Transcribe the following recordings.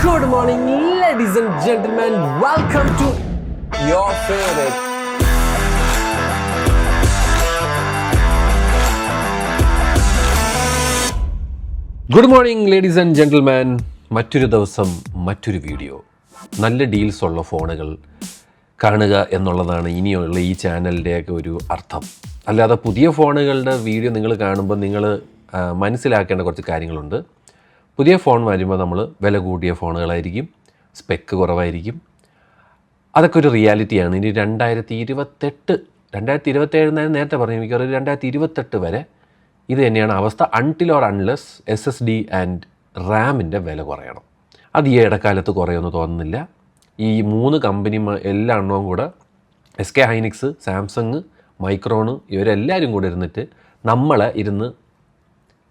Good morning, ladies and gentlemen. Welcome to your favorite. Good morning ladies and gentleman. മറ്റൊരു ദിവസം മറ്റൊരു video. നല്ല deals ഉള്ള ഫോണുകൾ കാണുക എന്നുള്ളതാണ് ഇനിയുള്ള ഈ ചാനലിൻ്റെയൊക്കെ ഒരു അർത്ഥം. അല്ലാതെ പുതിയ ഫോണുകളുടെ വീഡിയോ നിങ്ങൾ കാണുമ്പോൾ നിങ്ങൾ മനസ്സിലാക്കേണ്ട കുറച്ച് കാര്യങ്ങളുണ്ട്. പുതിയ ഫോൺ വരുമ്പോൾ നമ്മൾ വില കൂടിയ ഫോണുകളായിരിക്കും, സ്പെക്ക് കുറവായിരിക്കും. അതൊക്കെ ഒരു റിയാലിറ്റിയാണ്. ഇനി 2027 നേരത്തെ പറഞ്ഞു, മിക്കവാറും 2028 വരെ ഇത് തന്നെയാണ് അവസ്ഥ. Until or unless SSD and റാമിൻ്റെ വില കുറയണം. അത് ഈ ഇടക്കാലത്ത് കുറയുമെന്ന് തോന്നുന്നില്ല. ഈ 3 കമ്പനി എല്ലാ എണ്ണവും കൂടെ SK ഹൈനിക്സ്, സാംസങ്, മൈക്രോണ് ഇവരെല്ലാവരും കൂടെ ഇരുന്നിട്ട് നമ്മളെ ഇരുന്ന്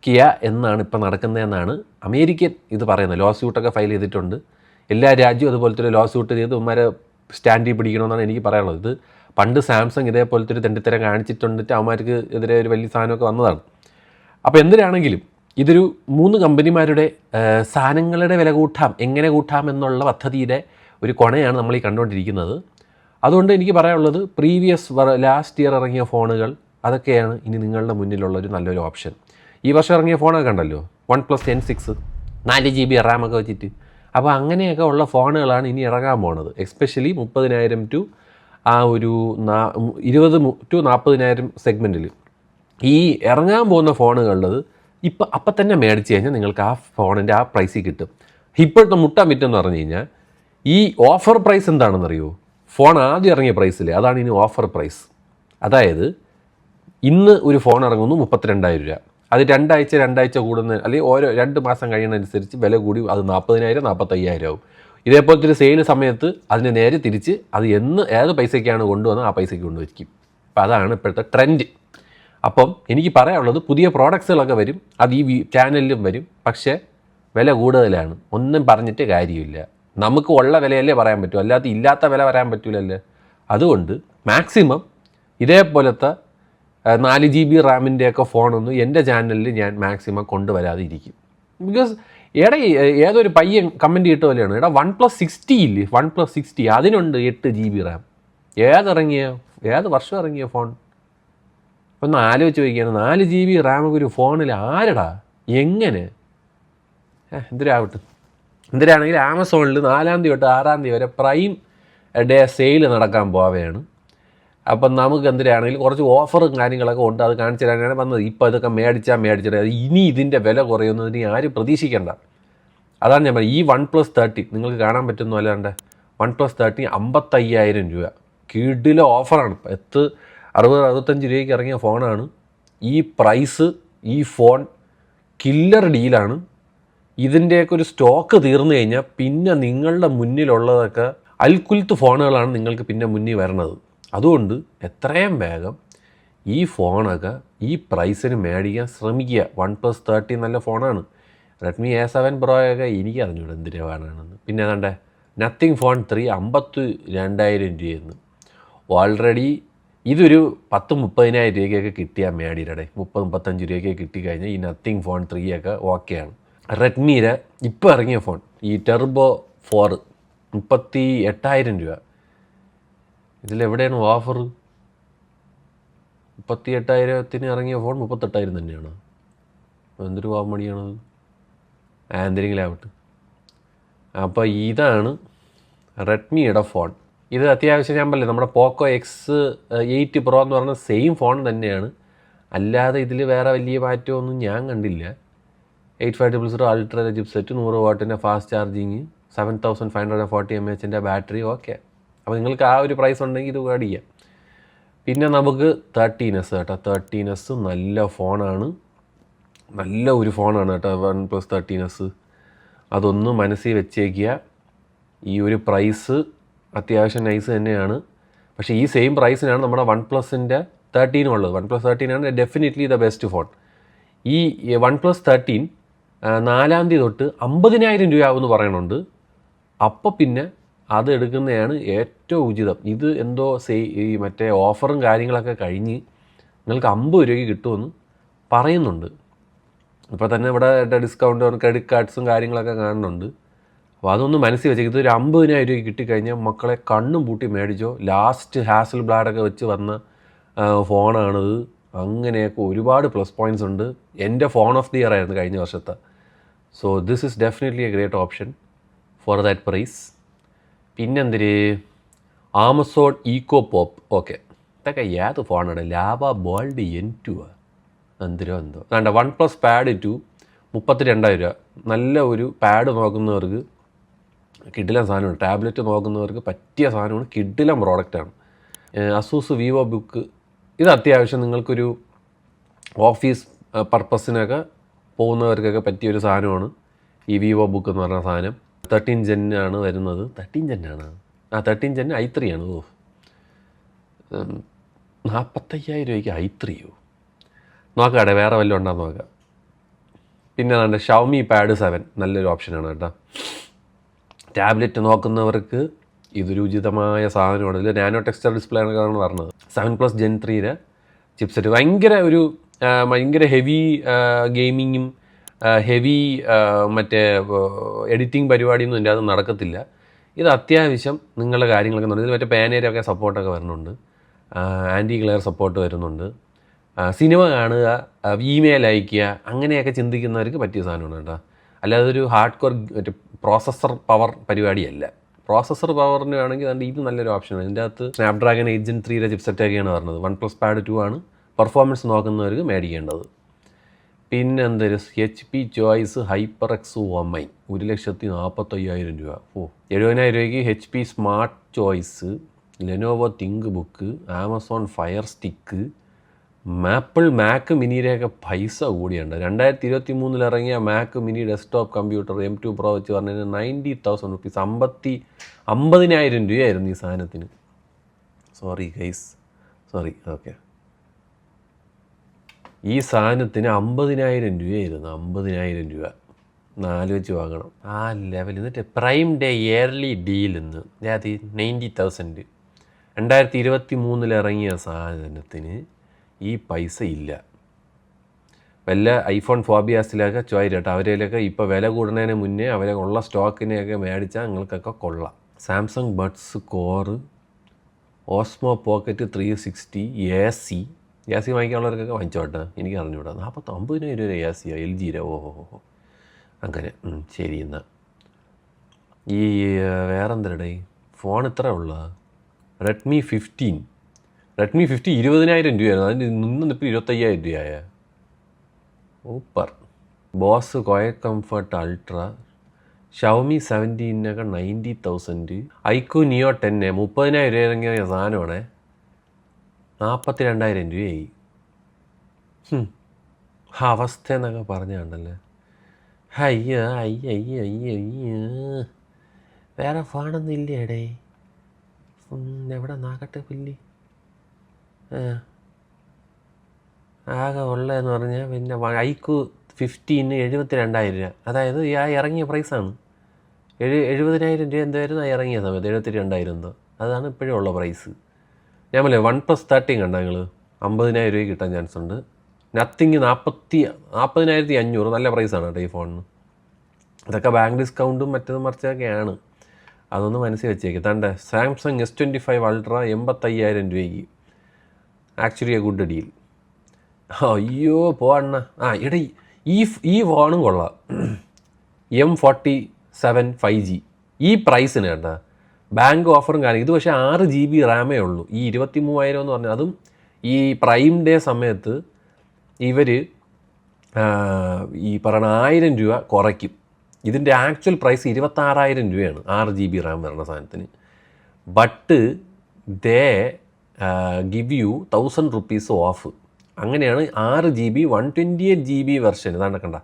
കിയ എന്നാണ് ഇപ്പോൾ നടക്കുന്നതെന്നാണ് അമേരിക്കൻ ഇത് പറയുന്നത്. ലോ സ്യൂട്ടൊക്കെ ഫയൽ ചെയ്തിട്ടുണ്ട്. എല്ലാ രാജ്യവും അതുപോലത്തെ ഒരു ലോ സ്യൂട്ട് ചെയ്ത് അവന്മാരെ സ്റ്റാൻഡിൽ പിടിക്കണമെന്നാണ് എനിക്ക് പറയാനുള്ളത്. ഇത് പണ്ട് സാംസങ് ഇതേപോലത്തെ ഒരു തെണ്ടിത്തരം കാണിച്ചിട്ടുണ്ടിട്ട് അവന്മാർക്ക് എതിരെ ഒരു വലിയ സാധനമൊക്കെ വന്നതാണ്. അപ്പോൾ എന്തിനാണെങ്കിലും ഇതൊരു 3 കമ്പനിമാരുടെ സാധനങ്ങളുടെ വില കൂട്ടാം, എങ്ങനെ കൂട്ടാം എന്നുള്ള പദ്ധതിയുടെ ഒരു കൊണയാണ് നമ്മൾ ഈ കണ്ടുകൊണ്ടിരിക്കുന്നത്. അതുകൊണ്ട് എനിക്ക് പറയാനുള്ളത്, ലാസ്റ്റ് ഇയർ ഇറങ്ങിയ ഫോണുകൾ അതൊക്കെയാണ് ഇനി നിങ്ങളുടെ മുന്നിലുള്ളൊരു നല്ലൊരു ഓപ്ഷൻ. ഈ വർഷം ഇറങ്ങിയ ഫോണൊക്കെ ഉണ്ടല്ലോ, OnePlus 10 4 GB റാമൊക്കെ വെച്ചിട്ട്. അപ്പോൾ അങ്ങനെയൊക്കെ ഉള്ള ഫോണുകളാണ് ഇനി ഇറങ്ങാൻ പോകുന്നത്. എസ്പെഷ്യലി 30,000 ടു ആ ഒരു 20 to 40,000 സെഗ്മെൻറ്റിൽ ഈ ഇറങ്ങാൻ പോകുന്ന ഫോണുകളുള്ളത് അപ്പം തന്നെ മേടിച്ച് കഴിഞ്ഞാൽ നിങ്ങൾക്ക് ആ ഫോണിൻ്റെ ആ പ്രൈസിൽ കിട്ടും. ഇപ്പോഴത്തെ മുട്ടാൻ വിറ്റെന്ന് പറഞ്ഞു കഴിഞ്ഞാൽ ഈ ഓഫർ പ്രൈസ് എന്താണെന്നറിയോ? ഫോൺ ആദ്യം ഇറങ്ങിയ പ്രൈസിൽ അതാണ് ഇനി ഓഫർ പ്രൈസ്. അതായത് ഇന്ന് ഒരു ഫോൺ ഇറങ്ങുന്നു 32,000 രൂപ. അത് രണ്ടാഴ്ച കൂടുന്ന, അല്ലെങ്കിൽ ഓരോ 2 മാസം കഴിയുന്നതനുസരിച്ച് വില കൂടി അത് 40,000 45,000 ആവും. ഇതേപോലത്തെ ഒരു സെയിൽ സമയത്ത് അതിന് നേരെ തിരിച്ച് അത് ഏത് പൈസയ്ക്കാണ് കൊണ്ടുവന്ന് ആ പൈസയ്ക്ക് കൊണ്ടുവയ്ക്കും. അപ്പോൾ അതാണ് ഇപ്പോഴത്തെ ട്രെൻഡ്. അപ്പം എനിക്ക് പറയാനുള്ളത്, പുതിയ പ്രോഡക്ട്സുകളൊക്കെ വരും, അത് ഈ ചാനലിലും വരും. പക്ഷേ വില കൂടുതലാണ്. ഒന്നും പറഞ്ഞിട്ട് കാര്യമില്ല. നമുക്ക് ഉള്ള വിലയല്ലേ പറയാൻ പറ്റൂ, അല്ലാതെ ഇല്ലാത്ത വില പറയാൻ പറ്റൂലല്ലേ. അതുകൊണ്ട് മാക്സിമം ഇതേപോലത്തെ 4 GB റാമിൻ്റെയൊക്കെ ഫോണൊന്നും എൻ്റെ ചാനലിൽ ഞാൻ മാക്സിമം കൊണ്ടുവരാതെ ഇരിക്കും. ബിക്കോസ് ഏതൊരു പയ്യൻ കമൻറ്റ് കിട്ടുക പോലെയാണ്, OnePlus 60 ഇല്ലേ, OnePlus 60 അതിനുണ്ട് 8 GB റാം. ഏത് വർഷം ഇറങ്ങിയ ഫോൺ? ഒന്ന് ആലോചിച്ച് ചോദിക്കുകയാണ്. 4 GB റാമൊക്കെ ഒരു ഫോണിൽ ആരടാ, എങ്ങനെ? എന്തിനാണെങ്കിൽ ആമസോണിൽ 4-ാം തീയതി തൊട്ട് 6-ാം തീയതി വരെ പ്രൈം ഡേ സെയിൽ നടക്കാൻ പോവുകയാണ്. അപ്പം നമുക്ക് എന്തിനാണെങ്കിലും കുറച്ച് ഓഫറും കാര്യങ്ങളൊക്കെ ഉണ്ട്, അത് കാണിച്ചു തരാനാണ് വന്നത്. ഇപ്പോൾ ഇതൊക്കെ മേടിച്ചിട്ട് ഇനി ഇതിൻ്റെ വില കുറയുന്നതിന് ആരും പ്രതീക്ഷിക്കേണ്ട. അതാണ് ഞാൻ പറയുന്നത്. ഈ OnePlus 30 നിങ്ങൾക്ക് കാണാൻ പറ്റുന്ന അല്ലാണ്ട് OnePlus 30 55,000 രൂപ കിടിലം ഓഫറാണ്. 60-65 രൂപയ്ക്ക് ഇറങ്ങിയ ഫോണാണ്. ഈ പ്രൈസ്, ഈ ഫോൺ കില്ലർ ഡീലാണ്. ഇതിൻ്റെയൊക്കെ ഒരു സ്റ്റോക്ക് തീർന്നു കഴിഞ്ഞാൽ പിന്നെ നിങ്ങളുടെ മുന്നിലുള്ളതൊക്കെ അൽക്കുൽത്ത് ഫോണുകളാണ് നിങ്ങൾക്ക് പിന്നെ മുന്നിൽ വരണത്. അതുകൊണ്ട് എത്രയും വേഗം ഈ ഫോണൊക്കെ ഈ പ്രൈസിന് മേടിക്കാൻ ശ്രമിക്കുക. OnePlus 30 നല്ല ഫോണാണ്. Redmi A7 Pro ഒക്കെ എനിക്ക് അറിഞ്ഞൂടെ എന്തിനാ വേണമെന്ന്. പിന്നെ ഏതാണ്ട് നത്തിങ് ഫോൺ 3 52,000 രൂപയെന്ന്. ഓൾറെഡി ഇതൊരു 10-30,000 രൂപയ്ക്കൊക്കെ കിട്ടിയാൽ മേടിയിടെ, 30-35 രൂപയ്ക്ക് കിട്ടിക്കഴിഞ്ഞാൽ ഈ നത്തിങ് ഫോൺ 3 ഒക്കെ ഓക്കെയാണ്. റെഡ്മിയുടെ ഇപ്പോൾ ഇറങ്ങിയ ഫോൺ ഈ ടെർബോ 4 38,000 രൂപ. ഇതിലെവിടെയാണ് ഓഫർ? 38,000 ഇറങ്ങിയ ഫോൺ 38,000 തന്നെയാണ്. എന്തൊരു കോമഡിയാണത്. എന്തെങ്കിലും ആവട്ടെ. അപ്പോൾ ഇതാണ് റെഡ്മിയുടെ ഫോൺ. ഇത് അത്യാവശ്യം ഞാൻ പറയില്ല, നമ്മുടെ പോക്കോ X8 Pro എന്ന് പറഞ്ഞ സെയിം ഫോൺ തന്നെയാണ്. അല്ലാതെ ഇതിൽ വേറെ വലിയ മാറ്റമൊന്നും ഞാൻ കണ്ടില്ല. 8500 അൾട്ര ചിപ്സെറ്റ്, 100 വാട്ടിൻ്റെ fast charging, 7540 mAh battery. Okay, അപ്പോൾ നിങ്ങൾക്ക് ആ ഒരു പ്രൈസ് ഉണ്ടെങ്കിൽ ഇത് മേടിക്കാം. പിന്നെ നമുക്ക് 13s കേട്ടോ. 13s നല്ല ഫോണാണ്, നല്ല ഒരു ഫോണാണ് കേട്ടോ OnePlus 13s. അതൊന്ന് മനസ്സിൽ വെച്ചേക്കുക. ഈ ഒരു പ്രൈസ് അത്യാവശ്യം നൈസ് തന്നെയാണ്. പക്ഷേ ഈ സെയിം പ്രൈസിനാണ് നമ്മുടെ OnePlusൻ്റെ 13 ഉള്ളത്. OnePlus 13 ആണ് ഡെഫിനറ്റ്ലി ദ ബെസ്റ്റ് ഫോൺ. ഈ OnePlus 13 4-ാം തീയതി തൊട്ട് 50,000 രൂപ ആവുമെന്ന് പറയുന്നുണ്ട്. അപ്പോൾ പിന്നെ അത് എടുക്കുന്നതാണ് ഏറ്റവും ഉചിതം. ഇത് എന്തോ ഈ മറ്റേ ഓഫറും കാര്യങ്ങളൊക്കെ കഴിഞ്ഞ് നിങ്ങൾക്ക് 50 രൂപയ്ക്ക് കിട്ടുമെന്ന് പറയുന്നുണ്ട്. ഇപ്പോൾ തന്നെ ഇവിടെ ഡിസ്കൗണ്ട്, ക്രെഡിറ്റ് കാർഡ്സും കാര്യങ്ങളൊക്കെ കാണുന്നുണ്ട്. അപ്പോൾ അതൊന്ന് മനസ്സിൽ വെച്ചേക്ക്. ഇതൊരു 50,000 രൂപയ്ക്ക് കിട്ടിക്കഴിഞ്ഞാൽ മക്കളെ കണ്ണും പൂട്ടി മേടിച്ചോ. ലാസ്റ്റ് ഹാസൽ ബ്ലാഡൊക്കെ വെച്ച് വന്ന ഫോണാണിത്. അങ്ങനെയൊക്കെ ഒരുപാട് പ്ലസ് പോയിൻറ്റ്സ് ഉണ്ട്. എൻ്റെ ഫോൺ ഓഫ് ദി ഇയർ ആയിരുന്നു കഴിഞ്ഞ വർഷത്തെ. So this is definitely a great option for that price. പിന്നെന്തിര് ആമസോൺ ഈക്കോ പോപ്പ്. ഓക്കെ, ഇതൊക്കെ ഏത് ഫോണാണ്? ലാവ ബോൾഡ് N2 എന്തിരോ എന്തോ. വേണ്ട OnePlus Pad 2 32,000 രൂപ. നല്ല ഒരു പാഡ് നോക്കുന്നവർക്ക് കിഡിലൻ സാധനമാണ്. ടാബ്ലറ്റ് നോക്കുന്നവർക്ക് പറ്റിയ സാധനമാണ്. കിഡിലൻ പ്രോഡക്റ്റാണ്. Asus Vivo book. ഇത് അത്യാവശ്യം നിങ്ങൾക്കൊരു ഓഫീസ് പർപ്പസിനൊക്കെ പോകുന്നവർക്കൊക്കെ പറ്റിയൊരു സാധനമാണ് ഈ വിവോ ബുക്ക് എന്ന് പറഞ്ഞ സാധനം. 13 Gen ആണ് വരുന്നത്. 13 Gen ആണ്. 13 Gen i3 ആണ്. 45,000 രൂപയ്ക്ക് i3 നോക്കാടെ, വേറെ വല്ലതും ഉണ്ടാകുന്ന നോക്കാം. പിന്നെ അതാണ്ട് ഷവമി പാഡ് 7 നല്ലൊരു ഓപ്ഷനാണ് കേട്ടോ. ടാബ്ലറ്റ് നോക്കുന്നവർക്ക് ഇതൊരു ഉചിതമായ സാധനമാണ്. ഇതിൽ നാനോ ടെക്സ്ചർ ഡിസ്പ്ലേ ആണെന്നാണ് പറഞ്ഞത്. 7+ Gen 3 ചിപ്സെറ്റ്. ഭയങ്കര ഹെവി ഗെയിമിങ്ങും ഹെവി മറ്റേ എഡിറ്റിംഗ് പരിപാടിയൊന്നും ഇതിൻ്റെ അത് നടക്കത്തില്ല. ഇത് അത്യാവശ്യം നിങ്ങളുടെ കാര്യങ്ങളൊക്കെ നടക്കും. ഇതിൽ മറ്റേ പാനേരൊക്കെ സപ്പോർട്ടൊക്കെ വരുന്നുണ്ട്. ആൻറ്റി ഗ്ലെയർ സപ്പോർട്ട് വരുന്നുണ്ട്. സിനിമ കാണുക, ഇമെയിൽ അയയ്ക്കുക, അങ്ങനെയൊക്കെ ചിന്തിക്കുന്നവർക്ക് പറ്റിയ സാധനമാണ് കേട്ടോ. അല്ലാതെ ഒരു ഹാർഡ് കോർ മറ്റേ പ്രോസസ്സർ പവർ പരിപാടിയല്ല. പ്രോസസ്സർ പവറിന് വേണമെങ്കിൽ അതുകൊണ്ട് ഇത് നല്ലൊരു ഓപ്ഷനാണ്. ഇതിൻ്റെ അകത്ത് സ്നാപ്ഡ്രാഗൺ 8 Gen 3 ചിപ്സെറ്റൊക്കെയാണ് പറഞ്ഞത്. OnePlus Pad 2 ആണ് പെർഫോമൻസ് നോക്കുന്നവർക്ക് മേടിക്കേണ്ടത്. പിന്നെ എന്തൊരു HP ചോയ്സ് HyperX Omine 1,45,000 രൂപ. 70,000 രൂപയ്ക്ക് HP smart choice, Lenovo ThinkBook, Amazon Fire Stick, Mac മിനിയുടെയൊക്കെ പൈസ കൂടിയുണ്ട്. 2023 ഇറങ്ങിയ Mac mini desktop computer M2 Pro വെച്ച് പറഞ്ഞാൽ 90,000 റുപ്പീസ്. 50,000 രൂപയായിരുന്നു ഈ സാധനത്തിന്. Sorry guys, okay. ഈ സാധനത്തിന് 50,000 രൂപയായിരുന്നു. 50,000 രൂപ ആലോചിച്ച് വാങ്ങണം. ആ ലെവൽ. എന്നിട്ട് പ്രൈം ഡേ ഇയർലി ഡീൽ എന്ന് അത് 90,000. 2023 ഇറങ്ങിയ സാധനത്തിന് ഈ പൈസ ഇല്ല. വല്ല ഐഫോൺ ഫോബിയാസിലൊക്കെ ചോദിച്ചിട്ട് അവരിലൊക്കെ ഇപ്പോൾ വില കൂടുന്നതിന് മുന്നേ അവരെ ഉള്ള സ്റ്റോക്കിനെയൊക്കെ മേടിച്ചാൽ നിങ്ങൾക്കൊക്കെ കൊള്ളാം. Samsung buds core, Osmo pocket 360, AC വാങ്ങിക്കാനുള്ളവർക്കൊക്കെ വാങ്ങിച്ചോട്ടെ, എനിക്ക് അറിഞ്ഞുകൂടാ. 50,000 രൂപ AC LG. ഓഹോ, അങ്ങനെ. ശരി. എന്നാൽ ഈ വേറെന്തരടേ ഫോൺ ഇത്ര ഉള്ള റെഡ്മി 15 20,000 രൂപയായിരുന്നു. അതിന് നിന്നിപ്പോൾ 25,000 രൂപയായ. Super. Bose QuietComfort Ultra, Xiaomi 17 90,000. IQOO Neo 10 30,000 രൂപ ഇറങ്ങിയ സാധനമാണേ. 42,000 രൂപയായി. അവസ്ഥ എന്നൊക്കെ പറഞ്ഞുണ്ടല്ലേ. അയ്യ വേറെ ഫോണൊന്നും ഇല്ലേടേ. എവിടെ നാക്കട്ടെ പുല്ലി. ആകെ ഉള്ളതെന്ന് പറഞ്ഞാൽ പിന്നെ ഐക്യു 15 72,000 രൂപ. അതായത് ആ ഇറങ്ങിയ പ്രൈസാണ്. 70,000 രൂപ എന്തായിരുന്നു ആ ഇറങ്ങിയ സമയത്ത്. 72,000 എന്തോ. അതാണ് ഇപ്പോഴും ഉള്ള പ്രൈസ്. ഞാൻ പറയേ OnePlus 13 കണ്ട നിങ്ങൾ 50,000 രൂപയ്ക്ക് കിട്ടാൻ ചാൻസ് ഉണ്ട്. നത്തിങ് 40,500 നല്ല പ്രൈസാണ് കേട്ടോ ഈ ഫോണിന്. ഇതൊക്കെ ബാങ്ക് ഡിസ്കൗണ്ടും മറ്റതും മറിച്ചൊക്കെയാണ്. അതൊന്ന് മനസ്സിൽ വെച്ചേക്ക്. തൻ്റെ സാംസങ് S25 അൾട്ര 85,000 രൂപയ്ക്ക്. Actually A good deal. അയ്യോ പോവണ്ണ. എടേ ഈ ഫോണും കൊള്ളാം. M47 5G ഈ പ്രൈസിന് കേട്ടോ. ബാങ്ക് ഓഫറും കാര്യം. ഇത് പക്ഷേ 6 GB റാമേ ഉള്ളൂ. ഈ 23,000 എന്ന് പറഞ്ഞാൽ അതും ഈ പ്രൈം ഡേ സമയത്ത് ഇവർ ഈ പറയുന്ന 1,000 രൂപ കുറയ്ക്കും. ഇതിൻ്റെ ആക്ച്വൽ പ്രൈസ് 26,000 രൂപയാണ് 6 GB റാം വരുന്ന സാധനത്തിന്. But they give you 1,000 rupees of. അങ്ങനെയാണ് 6 GB 128 GB വെർഷൻ. ഇതാണ് കണ്ട.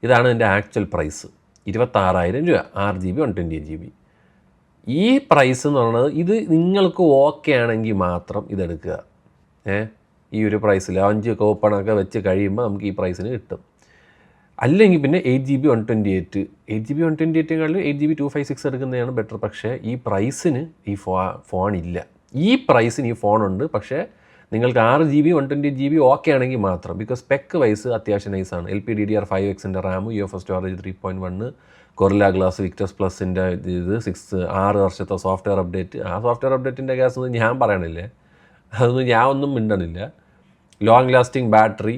ഇതാണ് ഇതിൻ്റെ ആക്ച്വൽ പ്രൈസ്. 26,000 രൂപ 6 GB 128 GB. ഈ പ്രൈസ് എന്ന് പറയുന്നത് ഇത് നിങ്ങൾക്ക് ഓക്കെ ആണെങ്കിൽ മാത്രം ഇതെടുക്കുക. ഈ ഒരു പ്രൈസിൽ 5 കൂപ്പണൊക്കെ വെച്ച് കഴിയുമ്പോൾ നമുക്ക് ഈ പ്രൈസിന് കിട്ടും. അല്ലെങ്കിൽ പിന്നെ 8 GB 128 8GB 256 എടുക്കുന്നതാണ് ബെറ്റർ. പക്ഷേ ഈ പ്രൈസിന് ഈ ഫോണില്ല. ഈ പ്രൈസിന് ഈ ഫോണുണ്ട്. പക്ഷേ നിങ്ങൾക്ക് 6 GB 128 GB ഓക്കെ ആണെങ്കിൽ മാത്രം. ബിക്കോസ് സ്പെക്ക് വൈസ് അത്യാവശ്യം നൈസാണ്. LPDDR5X RAM, UFS storage 3.1, Gorilla Glass Victus പ്ലസിൻ്റെ ഇത് 6 വർഷത്തെ സോഫ്റ്റ്വെയർ അപ്ഡേറ്റ്. ആ സോഫ്റ്റ്വെയർ അപ്ഡേറ്റിൻ്റെ കേസൊന്നും ഞാൻ പറയണില്ല, അതൊന്നും ഞാൻ ഒന്നും മിണ്ടണില്ല. ലോങ് ലാസ്റ്റിംഗ് ബാറ്ററി,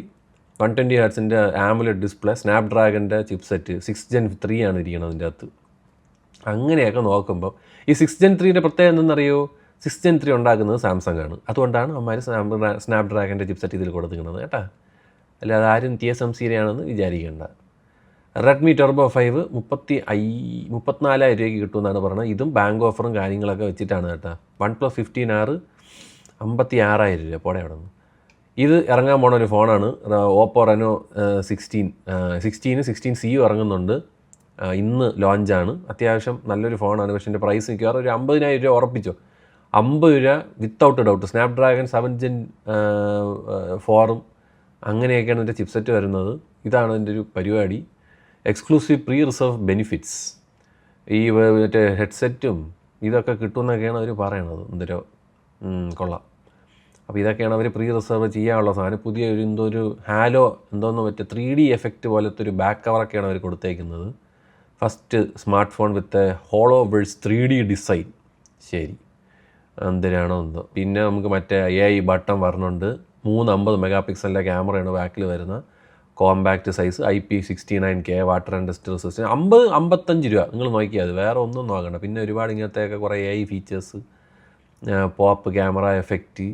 120 ഹെർട്സിൻ്റെ ആമുലേറ്റ് ഡിസ്പ്ലേ, സ്നാപ്ഡ്രാഗൻ്റെ ചിപ്സെറ്റ്, 6 Gen 3 ആണ് ഇരിക്കുന്നത് അതിൻ്റെ അകത്ത്. അങ്ങനെയൊക്കെ നോക്കുമ്പോൾ ഈ 6 Gen 3ൻ്റെ പ്രത്യേകത എന്തെന്നറിയോ? 6 Gen 3 ഉണ്ടാക്കുന്നത് സാംസങ് ആണ്. അതുകൊണ്ടാണ് അമ്മമാർ സ്നാപ്ഡ്രാഗൻ്റെ ചിപ്സെറ്റ് ഇതിൽ കൊടുത്തിരിക്കുന്നത് കേട്ടോ. അല്ലാതെ ആരും TSMC-യാണെന്ന് വിചാരിക്കേണ്ട. റെഡ്മി ടെർബോ 5 34,000 രൂപയ്ക്ക് കിട്ടുമെന്നാണ് പറയുന്നത്. ഇതും ബാങ്ക് ഓഫറും കാര്യങ്ങളൊക്കെ വെച്ചിട്ടാണ് കേട്ടോ. OnePlus 15R 56,000 രൂപ. പോടെ അവിടെ നിന്ന് ഇത് ഇറങ്ങാൻ പോണ ഒരു ഫോണാണ് ഓപ്പോ റെനോ 16C ഇറങ്ങുന്നുണ്ട്. ഇന്ന് ലോഞ്ചാണ്. അത്യാവശ്യം നല്ലൊരു ഫോണാണ്. പക്ഷേ എൻ്റെ പ്രൈസ് മിക്കവാറും ഒരു 50,000 രൂപ ഉറപ്പിച്ചോ. 50 രൂപ വിത്തൗട്ട് ഡൗട്ട്. സ്നാപ്ഡ്രാഗൺ 7 Gen 4 അങ്ങനെയൊക്കെയാണ് എൻ്റെ ചിപ്സെറ്റ് വരുന്നത്. ഇതാണ് എൻ്റെ ഒരു പരിപാടി. എക്സ്ക്ലൂസീവ് പ്രീ റിസർവ് ബെനിഫിറ്റ്സ്, ഈ മറ്റേ ഹെഡ്സെറ്റും ഇതൊക്കെ കിട്ടുമെന്നൊക്കെയാണ് അവർ പറയണത്. എന്തോ കൊള്ളാം. അപ്പോൾ ഇതൊക്കെയാണ് അവർ പ്രീ റിസർവ് ചെയ്യാനുള്ള സാധനം. പുതിയ ഒരു ഹാലോ എന്തോന്ന് മറ്റേ 3D എഫക്റ്റ് പോലത്തെ ഒരു ബാക്ക് കവറൊക്കെയാണ് അവർ കൊടുത്തേക്കുന്നത്. First smart phone with holoverse 3D design. ശരി, എന്തിനാണോ എന്തോ. പിന്നെ നമുക്ക് മറ്റേ AI ബട്ടൺ വരണുണ്ട്. 350 മെഗാ പിക്സലിൻ്റെ ക്യാമറയാണ് ബാക്കിൽ വരുന്ന. Compact size, IP69K, water and dust resistance. 55 രൂപ. നിങ്ങൾ നോക്കിയാൽ അത്, വേറെ ഒന്നും നോക്കണ്ട. പിന്നെ ഒരുപാട് ഇങ്ങനത്തെയൊക്കെ കുറേ AI features, pop camera effect,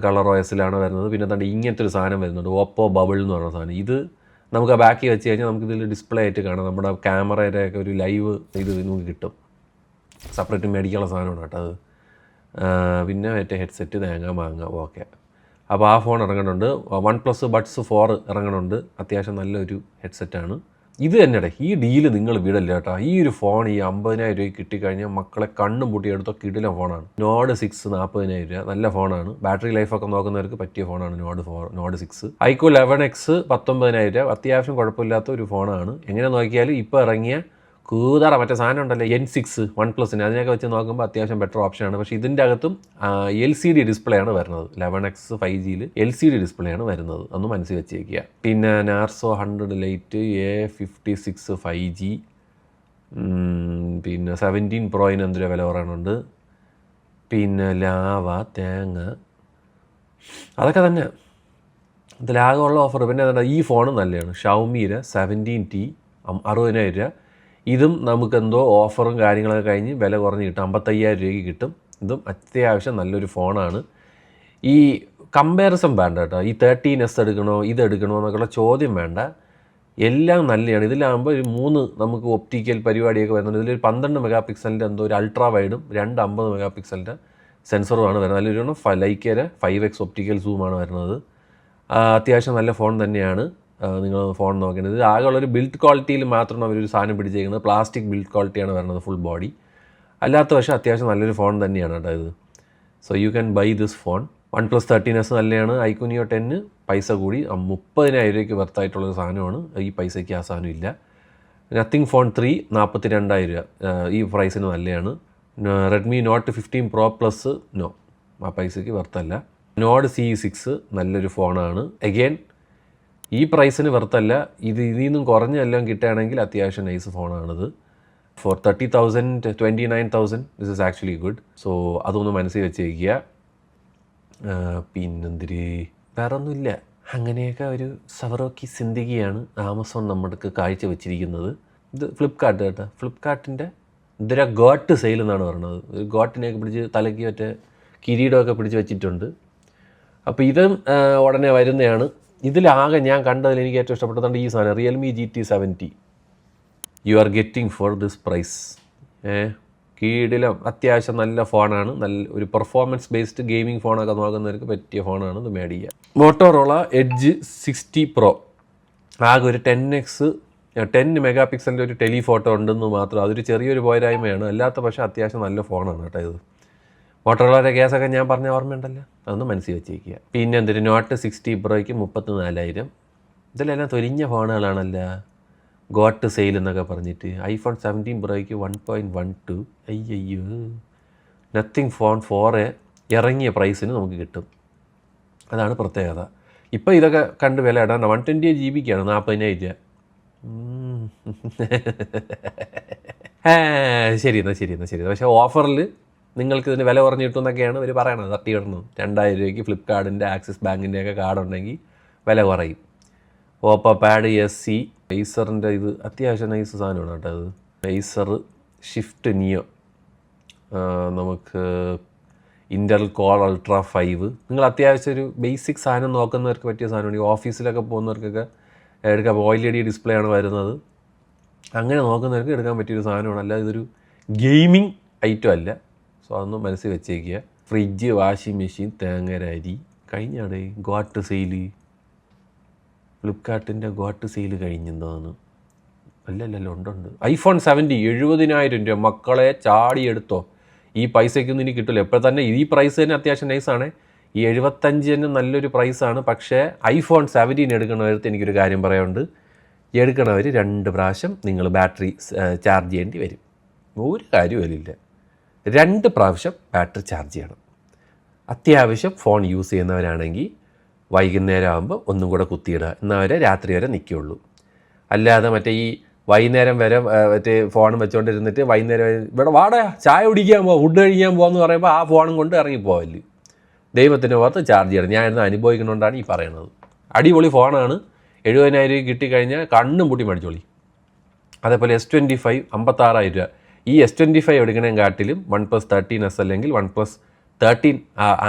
colour OSലാണ് വരുന്നത്. പിന്നെ എന്താണ്ട് ഇങ്ങനത്തെ ഒരു സാധനം വരുന്നുണ്ട്, ഓപ്പോ ബബിൾ എന്ന് പറയുന്ന സാധനം. ഇത് നമുക്ക് ആ ബാക്കി വെച്ച് കഴിഞ്ഞാൽ നമുക്കിതിൽ ഡിസ്പ്ലേ ആയിട്ട് കാണാം. നമ്മുടെ ക്യാമറയുടെയൊക്കെ ഒരു ലൈവ് ഇത് നമുക്ക് കിട്ടും. സെപ്പറേറ്റ് മേടിക്കാനുള്ള സാധനമാണ് കേട്ടോ അത്. പിന്നെ മറ്റേ ഹെഡ്സെറ്റ് തേങ്ങ മാങ്ങ ഓക്കെ. അപ്പോൾ ആ ഫോൺ ഇറങ്ങുന്നുണ്ട്. OnePlus Buds 4 ഇറങ്ങുന്നുണ്ട്. അത്യാവശ്യം നല്ലൊരു ഹെഡ്സെറ്റാണ്. ഇത് തന്നെ ഈ ഡീല് നിങ്ങൾ വിടല്ല കേട്ടോ. ഈ ഒരു ഫോൺ ഈ 50,000 രൂപയ്ക്ക് കിട്ടിക്കഴിഞ്ഞാൽ മക്കളെ കണ്ണും പൂട്ടിയെടുത്തോ കിടിലൻ ഫോണാണ്. നോഡ് 6 40,000 രൂപ. നല്ല ഫോണാണ്. ബാറ്ററി ലൈഫൊക്കെ നോക്കുന്നവർക്ക് പറ്റിയ ഫോണാണ് നോഡ് 6. iQOO 11X 19,000 രൂപ. അത്യാവശ്യം കുഴപ്പമില്ലാത്ത ഒരു ഫോണാണ്. എങ്ങനെ നോക്കിയാലും ഇപ്പോൾ ഇറങ്ങിയ കൂതാറ മറ്റേ സാധനം ഉണ്ടല്ലോ N6 OnePlusന്, അതിനൊക്കെ വെച്ച് നോക്കുമ്പോൾ അത്യാവശ്യം ബെറ്റർ ഓപ്ഷനാണ്. പക്ഷേ ഇതിൻ്റെ അകത്തും LCD ഡിസ്പ്ലേ ആണ് വരുന്നത്. 11X 5Gയിൽ LCD ഡിസ്പ്ലേ ആണ് വരുന്നത്. ഒന്ന് മനസ്സിൽ വെച്ചേക്കുക. പിന്നെ നാർസോ 100 ലൈറ്റ്, A56 5G, പിന്നെ 17 പ്രോയിന് എന്തൊരു വില പറയുന്നുണ്ട്. പിന്നെ ലാവ തേങ്ങ അതൊക്കെ തന്നെ ഇതിലാകെയുള്ള ഓഫർ. പിന്നെ എന്താ ഈ ഫോൺ നല്ലതാണ്. ഷൗമിയുടെ 17T 60,000 രൂപ. ഇതും നമുക്കെന്തോ ഓഫറും കാര്യങ്ങളൊക്കെ കഴിഞ്ഞ് വില കുറഞ്ഞ് കിട്ടും. 55,000 രൂപയ്ക്ക് കിട്ടും. ഇതും അത്യാവശ്യം നല്ലൊരു ഫോണാണ്. ഈ കമ്പാരിസൺ വേണ്ട കേട്ടോ. ഈ 13S എടുക്കണോ ഇതെടുക്കണോ എന്നൊക്കെയുള്ള ചോദ്യം വേണ്ട. എല്ലാം നല്ലതാണ്. ഇതിലാകുമ്പോൾ ഒരു 3 നമുക്ക് ഒപ്റ്റിക്കൽ പരിപാടിയൊക്കെ വരുന്നുണ്ട്. ഇതിലൊരു 12 മെഗാ പിക്സലിൻ്റെ എന്തോ ഒരു അൾട്രാ വൈഡും 50 മെഗാ പിക്സലിൻ്റെ സെൻസറുമാണ് വരുന്നത്. അതിലൊരു ലൈക്കയുടെ 5X ഒപ്റ്റിക്കൽ സൂമാണ് വരുന്നത്. അത്യാവശ്യം നല്ല ഫോൺ തന്നെയാണ്. നിങ്ങൾ ഫോൺ നോക്കേണ്ടത്. ഇത് ആകെയുള്ളൊരു ബിൽഡ് ക്വാളിറ്റിയിൽ മാത്രമാണ് അവരൊരു സാധനം പിടിച്ചേക്കുന്നത്. പ്ലാസ്റ്റിക് ബിൽഡ് ക്വാളിറ്റിയാണ് വരുന്നത് ഫുൾ ബോഡി. അല്ലാത്ത പക്ഷേ അത്യാവശ്യം നല്ലൊരു ഫോൺ തന്നെയാണ് കേട്ടോ ഇത്. So you can buy this phone. OnePlus 13S നല്ലതാണ്. iQOO Neo 10 പൈസ കൂടി 30,000 രൂപയ്ക്ക് വർത്തായിട്ടുള്ളൊരു സാധനമാണ്. ഈ പൈസയ്ക്ക് ആ സാധനം ഇല്ല. നത്തിങ് ഫോൺ 3 42,000 രൂപ. ഈ പ്രൈസിന് നല്ലതാണ്. Redmi note 15 Pro Plus no, ആ പൈസയ്ക്ക് വರ್ತല്ല. നോഡ് CE6 നല്ലൊരു ഫോണാണ്. അഗെയിൻ ഈ പ്രൈസിന് വರ್ತല്ല. ഇതിൽ നിന്നും കുറഞ്ഞെല്ലാം കിട്ടുകയാണെങ്കിൽ അത്യാവശ്യം നൈസ് ഫോണാണിത്. For 30,000 29,000 this is actually good. So അതൊന്ന് മനസ്സിൽ വെച്ചേക്കുക. പിന്നെന്തിരി വേറെ ഒന്നുമില്ല. അങ്ങനെയൊക്കെ ഒരു സവറോക്കി സിന്ദഗിയാണ് ആമസോൺ നമ്മൾക്ക് കാഴ്ച വെച്ചിരിക്കുന്നത്. ഇത് ഫ്ലിപ്കാർട്ട് കേട്ടോ. ഫ്ലിപ്കാർട്ടിൻ്റെ ഇതൊരു ഗോട്ട് സെയിൽ എന്നാണ് പറയുന്നത്. ഒരു ഗോട്ടിനെയൊക്കെ പിടിച്ച് തലയ്ക്ക് മറ്റേ കിരീടമൊക്കെ പിടിച്ച് വെച്ചിട്ടുണ്ട്. അപ്പോൾ ഇത് ഉടനെ വരുന്നതാണ്. ഇതിലാകെ ഞാൻ കണ്ടതിൽ എനിക്ക് ഏറ്റവും ഇഷ്ടപ്പെട്ടതുകൊണ്ട് ഈ സാധനം Realme GT70 you are getting for this price. കീടിലും അത്യാവശ്യം നല്ല ഫോണാണ്. നല്ല ഒരു പെർഫോമൻസ് ബേസ്ഡ് ഗെയിമിംഗ് ഫോണൊക്കെ നോക്കുന്നവർക്ക് പറ്റിയ ഫോണാണ്. ഇത് മേടിക്കുക. മോട്ടോറോള എഡ്ജ് 60 Pro ആകെ ഒരു 10 മെഗാ പിക്സലിൻ്റെ ഒരു ടെലിഫോട്ടോ ഉണ്ടെന്ന് മാത്രം. അതൊരു ചെറിയൊരു പോരായ്മയാണ്. അല്ലാത്ത പക്ഷേ അത്യാവശ്യം നല്ല ഫോണാണ് കേട്ടോ ഇത്. മോട്ടോറോളയുടെ കേസൊക്കെ ഞാൻ പറഞ്ഞ ഓർമ്മയുണ്ടല്ലോ, അതൊന്ന് മനസ്സിൽ വെച്ചേക്കുക. പിന്നെ എന്തൊരു നോട്ട് 60 Proയ്ക്ക് 34,000. ഇതിലെല്ലാം തൊലിഞ്ഞ ഫോണുകളാണല്ലോ. ഗോട്ട് സെയിൽ എന്നൊക്കെ പറഞ്ഞിട്ട്. iPhone 17 Proയ്ക്ക് 1.12. അയ്യോ. നത്തിങ് ഫോൺ 4 ഇറങ്ങിയ പ്രൈസിന് നമുക്ക് കിട്ടും. അതാണ് പ്രത്യേകത. ഇപ്പോൾ ഇതൊക്കെ കണ്ട് വില ഇടാൻ 128 GB 40,000 രൂപ. ശരി എന്നാൽ പക്ഷേ ഓഫറിൽ നിങ്ങൾക്ക് ഇതിന് വില കുറഞ്ഞ് കിട്ടുമെന്നൊക്കെയാണ് ഇവർ പറയണത്. തട്ടിയിടുന്നത് 2000 രൂപയ്ക്ക് ഫ്ലിപ്കാർട്ടിൻ്റെ ആക്സിസ് ബാങ്കിൻ്റെയൊക്കെ കാർഡ് ഉണ്ടെങ്കിൽ വില കുറയും. ഓപ്പോ പാഡ് SC ഏസറിൻ്റെ ഇത് അത്യാവശ്യം നൈസ് സാധനമാണ് കേട്ടോ. അത് ഏസർ ഷിഫ്റ്റ് നിയോ, നമുക്ക് ഇൻ്റൽ കോർ അൾട്രാ 5. നിങ്ങൾ അത്യാവശ്യം ഒരു ബേസിക് സാധനം നോക്കുന്നവർക്ക് പറ്റിയ സാധനമാണ്. ഈ ഓഫീസിലൊക്കെ പോകുന്നവർക്കൊക്കെ എടുക്കാം. OLED ഡിസ്പ്ലേ ആണ് വരുന്നത്. അങ്ങനെ നോക്കുന്നവർക്ക് എടുക്കാൻ പറ്റിയൊരു സാധനമാണ്. അല്ല ഇതൊരു ഗെയിമിംഗ് ഐറ്റം അല്ല. സോ അതൊന്നും മനസ്സിൽ വെച്ചേക്കുക. ഫ്രിഡ്ജ്, വാഷിംഗ് മെഷീൻ, തേങ്ങരരി കഴിഞ്ഞാടേ. ഗോട്ട് സെയില്, ഫ്ലിപ്കാർട്ടിൻ്റെ ഗോട്ട് സെയിൽ കഴിഞ്ഞെന്താണ്? അല്ലല്ലോ, ഉണ്ട്. iPhone 70 70,000 രൂപ. മക്കളെ ചാടിയെടുത്തോ. ഈ പൈസയ്ക്കൊന്നും ഇനി കിട്ടില്ല. ഇപ്പോൾ തന്നെ ഈ പ്രൈസ് തന്നെ അത്യാവശ്യം നൈസാണ്. ഈ 75 നല്ലൊരു പ്രൈസാണ്. പക്ഷേ iPhone 17 എടുക്കണവർക്ക് എനിക്കൊരു കാര്യം പറയാനുണ്ട്. എടുക്കണവർ 2 പ്രാവശ്യം നിങ്ങൾ ബാറ്ററി ചാർജ് ചെയ്യേണ്ടി വരും. ഒരു കാര്യമില്ല, 2 പ്രാവശ്യം ബാറ്ററി ചാർജ് ചെയ്യണം. അത്യാവശ്യം ഫോൺ യൂസ് ചെയ്യുന്നവരാണെങ്കിൽ വൈകുന്നേരം ആകുമ്പോൾ ഒന്നും കൂടെ കുത്തിയിടുക, എന്നാൽ വരെ രാത്രി വരെ നിൽക്കുകയുള്ളൂ. അല്ലാതെ മറ്റേ ഈ വൈകുന്നേരം വരെ മറ്റേ ഫോണും വെച്ചുകൊണ്ടിരുന്നിട്ട് വൈകുന്നേരം ഇവിടെ വാടാ ചായ കുടിക്കാൻ പോവാം, ഫുഡ് കഴിക്കാൻ പോകാമെന്ന് പറയുമ്പോൾ ആ ഫോണും കൊണ്ട് ഇറങ്ങിപ്പോവല്ലേ. ദൈവത്തിൻ്റെ പുറത്ത് ചാർജ് ചെയ്യണം. ഞാൻ ഇന്ന് അനുഭവിക്കണോണ്ടാണ് ഈ പറയണത്. അടിപൊളി ഫോണാണ്. 70,000 രൂപ കിട്ടിക്കഴിഞ്ഞാൽ കണ്ണും പൂട്ടി മേടിച്ചോളി. അതേപോലെ S25 56,000 രൂപ. ഈ S25 എടുക്കണേക്കാട്ടിലും OnePlus 13s അല്ലെങ്കിൽ OnePlus 13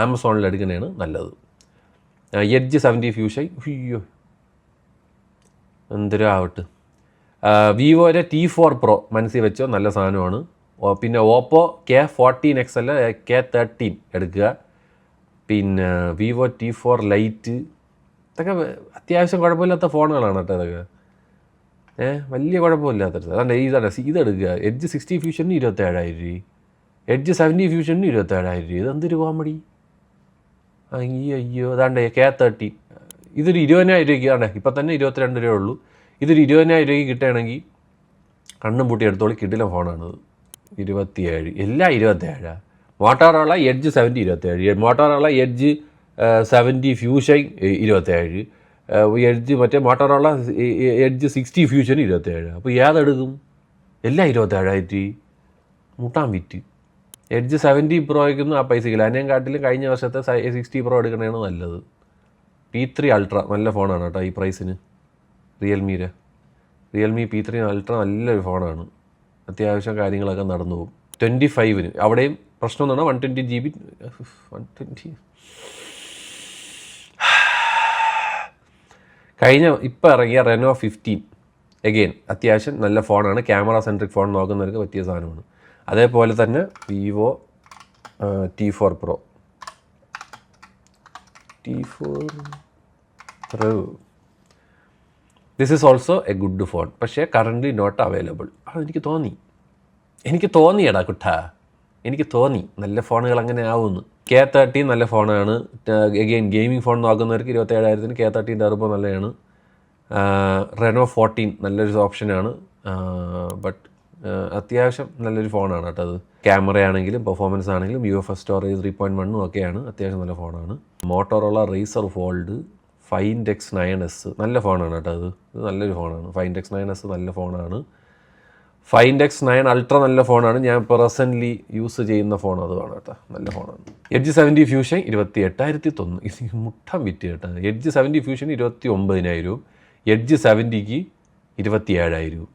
ആമസോണിൽ എടുക്കണതാണ് നല്ലത്. Edge 70 ഫ്യൂഷൻ, അയ്യോ എന്തൊരു ആവട്ടെ. വിവോയുടെ T4 Pro മനസ്സിൽ വെച്ചോ, നല്ല സാധനമാണ്. പിന്നെ ഓപ്പോ K14X അല്ല K13 എടുക്കുക. പിന്നെ വിവോ T4 ലൈറ്റ്, ഇതൊക്കെ അത്യാവശ്യം കുഴപ്പമില്ലാത്ത ഫോണുകളാണ് കേട്ടോ. ഇതൊക്കെ വലിയ കുഴപ്പമില്ലാത്ത. അതാണ്ട് ഇതെടുക്കുക. Edge 60 ഫ്യൂഷന് 27,000 രൂപ, Edge 70 ഫ്യൂഷന് 27,000 രൂപ. ഇതെന്തൊരു കോമഡി. അയ്യോ അതാണ്ട് K13 ഇതൊരു 20,000 രൂപയ്ക്ക് ആണ്ടേ. ഇപ്പം തന്നെ 22 രൂപ ഉള്ളൂ. ഇതൊരു 20,000 രൂപയ്ക്ക് കിട്ടുകയാണെങ്കിൽ കണ്ണും പൂട്ടി എടുത്തോളി. കിടിലൻ ഫോണാണിത്. 27, എല്ലാം 27. Motorola Edge 70 27, Motorola Edge 70 fusion 27, Edge മറ്റേ മോട്ടോറോള Edge 60 ഫ്യൂഷൻ 27. അപ്പോൾ ഏതെടുക്കും? എല്ലാം 27,000 മുട്ടാൻ വിറ്റ്. Edge 70 പ്രോയ്ക്കൊന്നും ആ പൈസക്കില്ല. അതിനെയും കാട്ടിലും കഴിഞ്ഞ വർഷത്തെ 60 Pro എടുക്കണതാണ് നല്ലത്. P3 Ultra നല്ല ഫോണാണ് കേട്ടോ ഈ പ്രൈസിന്. റിയൽമി P3 Ultra നല്ലൊരു ഫോണാണ്. അത്യാവശ്യം കാര്യങ്ങളൊക്കെ നടന്നു പോകും. 25 അവിടെയും പ്രശ്നം എന്ന് പറഞ്ഞാൽ 120 GB 120 കഴിഞ്ഞ ഇപ്പോൾ ഇറങ്ങിയ Reno 15 എഗെയിൻ അത്യാവശ്യം നല്ല ഫോണാണ്. ക്യാമറ സെൻട്രിക് ഫോൺ നോക്കുന്നവർക്ക് പറ്റിയ സാധനമാണ്. അതേപോലെ തന്നെ Vivo T4 Pro this is also A good phone. പക്ഷേ കറൻ്റ്ലി നോട്ട് അവൈലബിൾ. അതെനിക്ക് തോന്നിയടാ കുട്ടാ, എനിക്ക് തോന്നി നല്ല ഫോണുകൾ അങ്ങനെ ആവുമെന്ന്. K13 നല്ല ഫോണാണ്. എഗെയിൻ ഗെയിമിംഗ് ഫോൺ നോക്കുന്നവർക്ക് 27,000 K13 ടർബോ നല്ലതാണ്. Reno 14 നല്ലൊരു ഓപ്ഷനാണ്. ബട്ട് അത്യാവശ്യം നല്ലൊരു ഫോണാണ് കേട്ടോ അത്. ക്യാമറ ആണെങ്കിലും പെർഫോമൻസ് ആണെങ്കിലും UFS സ്റ്റോറേജ് 3.1 ഒക്കെയാണ്. അത്യാവശ്യം നല്ല ഫോണാണ്. Motorola Razer Fold Find X9s നല്ല ഫോണാണ് കേട്ടോ അത്. ഇത് നല്ലൊരു ഫോണാണ്. Find X9s നല്ല ഫോണാണ്. Find X9 Ultra നല്ല ഫോണാണ്. ഞാൻ പേഴ്സണലി യൂസ് ചെയ്യുന്ന ഫോൺ അതുമാണ് കേട്ടോ. നല്ല ഫോണാണ്. Edge 70 ഫ്യൂഷൻ 28,000 ഇത് മുട്ടാൻ വിറ്റ് കേട്ടോ. Edge 70 fusion 29,000, Edge 70ക്ക് 27,000.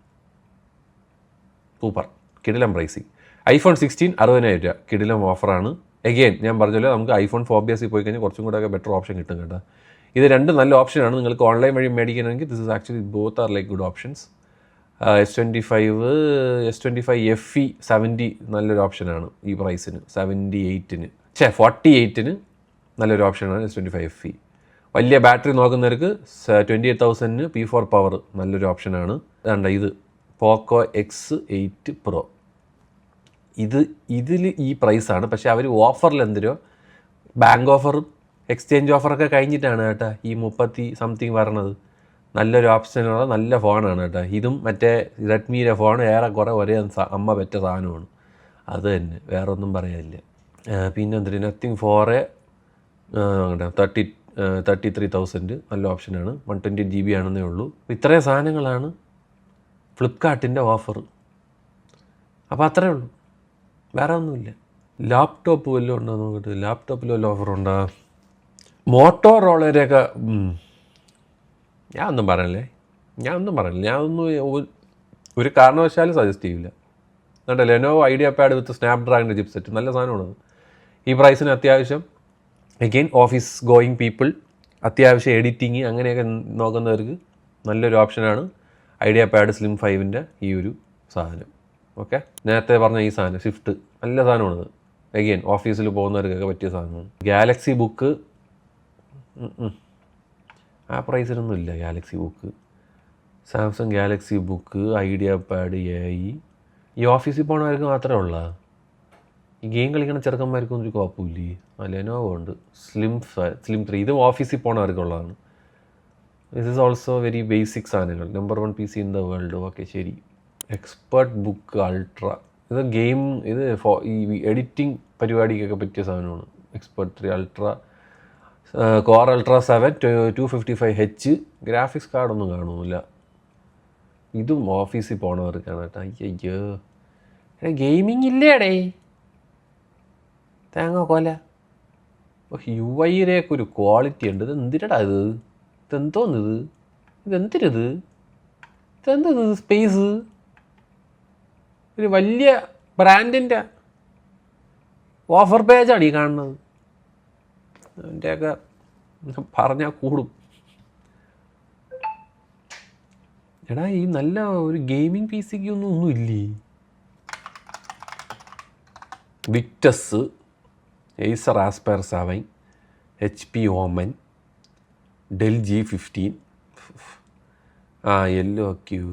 സൂപ്പർ കിടിലം പ്രൈസിങ്. iPhone 16 60,000 രൂപ കിടിലം ഓഫറാണ്. എഗെയിൻ ഞാൻ പറഞ്ഞല്ലോ, നമുക്ക് iPhone 4BS പോയി കഴിഞ്ഞാൽ കുറച്ചും കൂടെ ഒക്കെ ബെറ്റർ ഓപ്ഷൻ കിട്ടും കേട്ടോ. ഇത് രണ്ടും നല്ല ഓപ്ഷനാണ്. നിങ്ങൾക്ക് ഓൺലൈൻ വഴി മേടിക്കണമെങ്കിൽ this is actually both are like good options. S25 FE 70 നല്ലൊരു ഓപ്ഷനാണ് ഈ പ്രൈസിന്. 48-ന് നല്ലൊരു ഓപ്ഷനാണ് S25 FE. വലിയ ബാറ്ററി നോക്കുന്നവർക്ക് 28,000 P4 പവർ നല്ലൊരു ഓപ്ഷനാണ്. അതുകൊണ്ട് ഇത് പോക്കോ X8 Pro ഇതിൽ ഈ പ്രൈസാണ്. പക്ഷേ അവർ ഓഫറിൽ എന്തിനോ ബാങ്ക് ഓഫറും എക്സ്ചേഞ്ച് ഓഫറൊക്കെ കഴിഞ്ഞിട്ടാണ് കേട്ടോ ഈ 30 വരണത്. നല്ലൊരു ഓപ്ഷനുള്ള നല്ല ഫോണാണ് കേട്ടോ. ഇതും മറ്റേ റെഡ്മിയുടെ ഫോൺ ഏറെക്കുറെ ഒരേ അമ്മ പറ്റ സാധനമാണ്. അത് തന്നെ, വേറെ ഒന്നും പറയാനില്ല. പിന്നെ എന്തിന് നത്തിങ് 4 33,000 നല്ല ഓപ്ഷനാണ്. 120 GB ആണെന്നേ ഉള്ളൂ. ഇത്രയും സാധനങ്ങളാണ് ഫ്ലിപ്കാർട്ടിൻ്റെ ഓഫർ. അപ്പോൾ അത്രേ ഉള്ളൂ, വേറെ ഒന്നുമില്ല. ലാപ്ടോപ്പ് വല്ലതും ഉണ്ടോ നോക്കിയിട്ട്, ലാപ്ടോപ്പിൽ വല്ല ഓഫറുണ്ടോ? മോട്ടോറോളയുടെയൊക്കെ ഞാനൊന്നും പറയണില്ല. ഞാനൊന്നും ഒരു കാരണവശാലും സജസ്റ്റ് ചെയ്യില്ല. എന്നിട്ട് ലെനോവോ ഐഡിയ പാഡ് വിത്ത് സ്നാപ്ഡ്രാഗണിൻ്റെ ചിപ്സെറ്റ് നല്ല സാധനമാണത്. ഈ പ്രൈസിന് അത്യാവശ്യം അഗെയിൻ ഓഫീസ് ഗോയിങ് പീപ്പിൾ, അത്യാവശ്യം എഡിറ്റിങ് അങ്ങനെയൊക്കെ നോക്കുന്നവർക്ക് നല്ലൊരു ഓപ്ഷനാണ് ഐഡിയ പാഡ് സ്ലിം 5ൻ്റെ ഈ ഒരു സാധനം. ഓക്കെ, നേരത്തെ പറഞ്ഞ ഈ സാധനം സ്വിഫ്റ്റ് നല്ല സാധനമാണത്. അഗെയിൻ ഓഫീസിൽ പോകുന്നവർക്കൊക്കെ പറ്റിയ സാധനമാണ്. ഗാലക്സി ബുക്ക് ആ പ്രൈസിനൊന്നും ഇല്ല. Galaxy book, Samsung Galaxy book, idea pad ഈ ഓഫീസിൽ പോകുന്നവർക്ക് മാത്രമേ ഉള്ളൂ. ഈ ഗെയിം കളിക്കുന്ന ചെറുക്കന്മാർക്കൊന്നും ഒരു കുഴപ്പമില്ലേ? ലെനോവോ ഉണ്ട് സ്ലിം 3, ഇത് ഓഫീസിൽ പോകുന്നവർക്കുള്ളതാണ്. This is also very basic സാധനങ്ങൾ. Number 1 PC in the world. Okay ശരി. എക്സ്പേർട്ട് ബുക്ക് അൾട്ര, ഇത് ഗെയിം, ഇത് ഈ എഡിറ്റിംഗ് പരിപാടിക്കൊക്കെ പറ്റിയ സാധനമാണ്. Expert 3 Ultra, Core Ultra 7 255H. Graphics കാർഡൊന്നും കാണുന്നില്ല. ഇതും ഓഫീസിൽ പോണവർക്കാണ് കേട്ടോ. അയ്യോ ഗെയിമിങ് ഇല്ലേടേ, തേങ്ങ കൊല. UI-യിലേക്ക് ഒരു ക്വാളിറ്റി ഉണ്ട്. ഇത് എന്തിനടാ ഇത്? ഇതെന്തോന്നിത്? ഇതെന്തിനത്? ഇതെന്തത് സ്പേസ്? ഒരു വലിയ ബ്രാൻഡിൻ്റെ ഓഫർ പേജാണ് ഈ കാണുന്നത്. അതിൻ്റെയൊക്കെ പറഞ്ഞാൽ കൂടും. എടാ ഈ നല്ല ഒരു ഗെയിമിംഗ് PC ഒന്നും ഇല്ലേ? Victus, Acer Aspire 7, HP Omen, Dell G15, yellow Q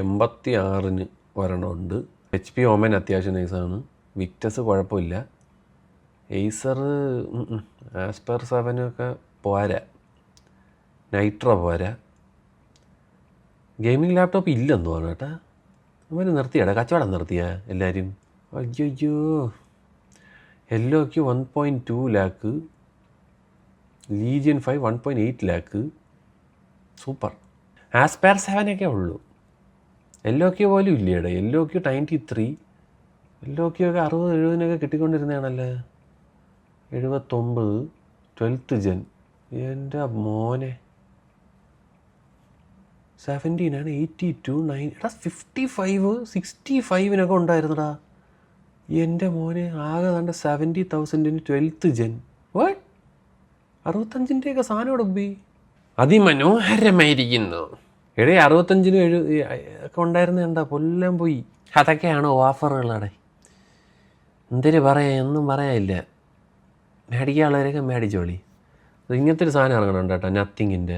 86-ന് ഒരെണ്ണമുണ്ട്. HP ഓമൻ അത്യാവശ്യം നൈസാണ്. വിക്ടസ് കുഴപ്പമില്ല. ഏസർ ആസ്പയർ 7 പോരാ, നൈട്രോ പോരാ. ഗെയിമിംഗ് ലാപ്ടോപ്പ് ഇല്ലെന്ന് പറഞ്ഞു കേട്ടാ. അവർ നിർത്തിയാടാ, കച്ചവടം നിർത്തിയാ എല്ലാവരും. അയ്യോ യെല്ലോ ക്യൂ 1.2 ലാക്ക്, ലീജിയൻ 5 1.8 ലാക്ക്. സൂപ്പർ. ആസ്പയർ 7 ഉള്ളൂ. യെല്ലോ ക്യൂ പോലും ഇല്ലേടാ. യെല്ലോ ക്യൂ 93, യെല്ലോ ക്യൂ ഒക്കെ 60-70 കിട്ടിക്കൊണ്ടിരുന്നതാണല്ലേ. 79 12th Gen. എൻ്റെ മോനെ 17 82 9 എടാ 55 65 ഉണ്ടായിരുന്നടാ. എൻ്റെ മോനെ ആകെ കണ്ട 70,000 12th Gen. വാട്ട്? 65-ൻ്റെയൊക്കെ സാധനം ഇവിടെ പോയി. അതിമനോഹരമായിരിക്കുന്നു. 65-നും 70 ഒക്കെ ഉണ്ടായിരുന്ന എന്താ കൊല്ലം പോയി. അതൊക്കെയാണോ ഓഫറുകളടെ? എന്തിനു പറയാ, ഒന്നും പറയാനില്ല. മേടിക്കാനുള്ളവരൊക്കെ മേടിച്ചോളി. ഇങ്ങനത്തെ ഒരു സാധനം ഇറങ്ങണുണ്ട് കേട്ടോ, നത്തിങ്ങിൻ്റെ.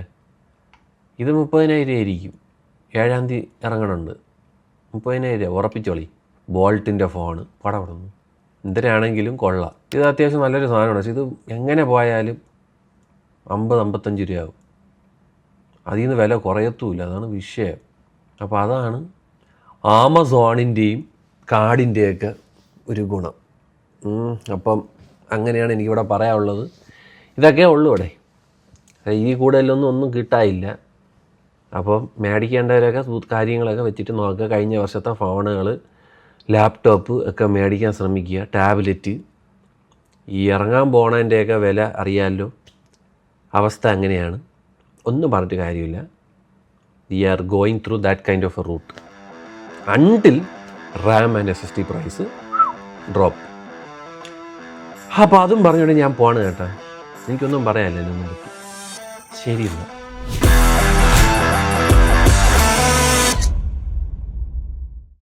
ഇത് 30,000 ആയിരിക്കും. 7-ാം തീയതി ഇറങ്ങണുണ്ട്. 30,000 ഉറപ്പിച്ചോളി. ബോൾട്ടിൻ്റെ ഫോണ് പടപടന്നു. എന്തിനാണെങ്കിലും കൊള്ളാം. ഇത് അത്യാവശ്യം നല്ലൊരു സാധനമാണ്. പക്ഷേ ഇത് എങ്ങനെ പോയാലും 50-55 രൂപയാവും. അതിൽ നിന്ന് വില കുറയത്തുമില്ല, അതാണ് വിഷയം. അപ്പോൾ അതാണ് ആമസോണിൻ്റെയും കാർഡിൻ്റെയൊക്കെ ഒരു ഗുണം. അപ്പം അങ്ങനെയാണ് എനിക്കിവിടെ പറയാനുള്ളത്. ഇതൊക്കെ ഉള്ളൂ ഇവിടെ. ഈ കൂടുതലൊന്നും കിട്ടാനില്ല. അപ്പം മേടിക്കേണ്ടവരൊക്കെ കാര്യങ്ങളൊക്കെ വെച്ചിട്ട് നോക്കുക. കഴിഞ്ഞ വർഷത്തെ ഫോണുകൾ, ലാപ്ടോപ്പ് ഒക്കെ മേടിക്കാൻ ശ്രമിക്കുക. ടാബ്ലറ്റ്, ഈ ഇറങ്ങാൻ പോണതിൻ്റെയൊക്കെ വില അറിയാമല്ലോ. അവസ്ഥ അങ്ങനെയാണ്. ഒന്നും പറഞ്ഞിട്ട് കാര്യമില്ല. We are going through that kind of a route until RAM and SSD price drop. അപ്പോൾ അതും പറഞ്ഞുകൊണ്ട് ഞാൻ പോവാണ് കേട്ടോ. എനിക്കൊന്നും പറയാനില്ല. ശരിയില്ല.